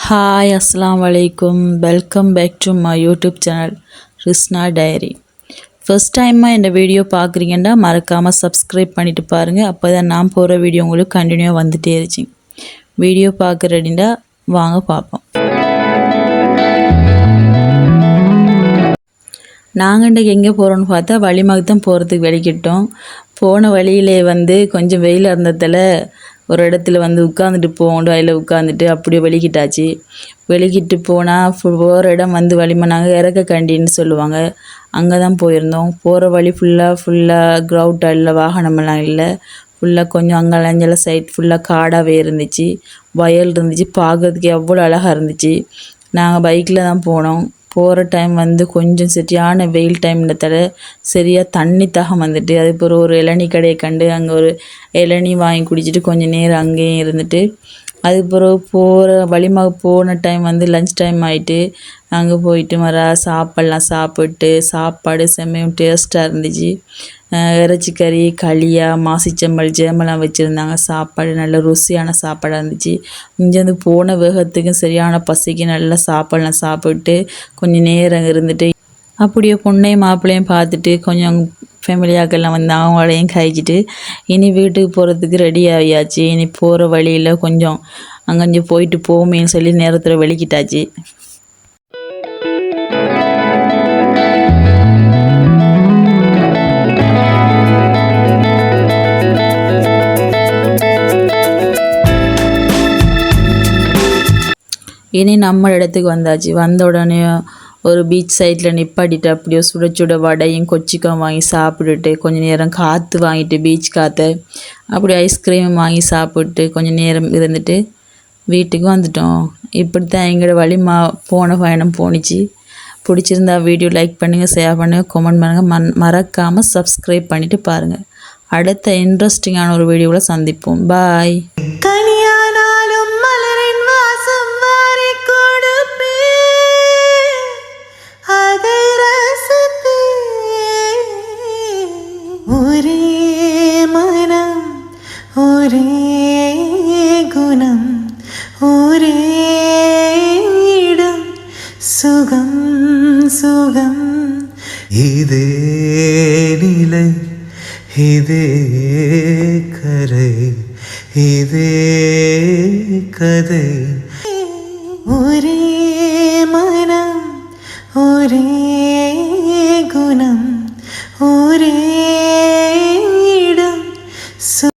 Hi, Assalamu alaikum. Welcome back to my YouTube channel Risna Diary. First டைமாக இந்த video பார்க்குறீங்கன்னா மறக்காமல் subscribe பண்ணிவிட்டு பாருங்கள். அப்போ தான் நான் போகிற வீடியோ உங்களுக்கு கண்டினியூவாக வந்துகிட்டே இருந்துச்சு. வீடியோ பார்க்குறடின்னா வாங்க பார்ப்போம். நாங்கள் இன்றைக்கு எங்கே போகிறோன்னு பார்த்தா வழிமாக்கு தான் போகிறதுக்கு வெளிக்கிட்டோம். போன வழியிலே கொஞ்சம் வெயில் இருந்ததில் ஒரு இடத்துல உட்காந்துட்டு போகணும். அதில் உட்காந்துட்டு அப்படியே வெளிக்கிட்டாச்சு. வெளிக்கிட்டு போனால் போகிற இடம் வழிமா நாங்கள் இறக்க கண்டின்னு சொல்லுவாங்க. அங்கே தான் போயிருந்தோம். போகிற வழி ஃபுல்லாக க்ரௌட்டாக இல்லை, வாகனமெல்லாம் இல்லை. ஃபுல்லாக கொஞ்சம் அங்கே அலைஞ்சல சைட் ஃபுல்லாக காடாகவே இருந்துச்சு, வயல் இருந்துச்சு. பார்க்குறதுக்கு எவ்வளோ அழகாக இருந்துச்சு. நாங்கள் பைக்கில் தான் போனோம். போகிற டைம் கொஞ்சம் சரியான வெயில் டைம்ன்றதால சரியாக தண்ணி தாகம் அதுக்கப்புறம் ஒரு இளநீ கடையை கண்டு அங்கே ஒரு இளநீ வாங்கி குடிச்சிட்டு கொஞ்சம் நேரம் அங்கேயும் இருந்துட்டு அதுக்கப்புறம் போகிற வழிமாக போன டைம் லஞ்ச் டைம் ஆகிட்டு அங்கே போயிட்டு சாப்பிட்டு சாப்பாடு செம்மையும் டேஸ்ட்டாக இருந்துச்சு. இறைச்சிக்கறி, களியா, மாசிச்சம்பல், ஜேமெல்லாம் வச்சுருந்தாங்க. சாப்பாடு நல்ல ருசியான சாப்பாடாக இருந்துச்சு. இங்கேருந்து போன வேகத்துக்கும் சரியான பசிக்கு நல்லா சாப்பாடெலாம் சாப்பிட்டு கொஞ்சம் நேரம் இருந்துட்டு அப்படியே பொண்ணையும் மாப்பிள்ளையும் பார்த்துட்டு கொஞ்சம் ஃபேமிலியாக்கெல்லாம் அவங்களையும் கழிச்சிட்டு இனி வீட்டுக்கு போகிறதுக்கு ரெடி ஆகியாச்சு. இனி போகிற வழியில் கொஞ்சம் அங்கே போயிட்டு போமேன்னு சொல்லி நேரத்தில் வெளிக்கிட்டாச்சு. இனி நம்ம இடத்துக்கு வந்தாச்சு. வந்த உடனே ஒரு பீச் சைடில் நிப்பாட்டிட்டு அப்படியே சுட சுட வடையும் கொச்சிக்கம் வாங்கி சாப்பிட்டுட்டு கொஞ்சம் நேரம் காற்று வாங்கிட்டு பீச் காற்று அப்படியே ஐஸ்கிரீம் வாங்கி சாப்பிட்டு கொஞ்சம் நேரம் இருந்துட்டு வீட்டுக்கு வந்துட்டோம். இப்படி தான் எங்களோட போன பயணம் போணுச்சு. பிடிச்சிருந்தா வீடியோ லைக் பண்ணுங்கள், ஷேர் பண்ணுங்கள், கமெண்ட் பண்ணுங்கள். மறக்காமல் சப்ஸ்கிரைப் பண்ணிவிட்டு பாருங்கள். அடுத்த இன்ட்ரெஸ்டிங்கான ஒரு வீடியோவில் சந்திப்போம். பாய். ஒரே மனம், ஒரே குணம், ஒரே இடம், சுகம் சுகம். இதே நிலை, இதே கரை, இதே கதை. ஒரே மனம், ஒரே குணம், ஒரே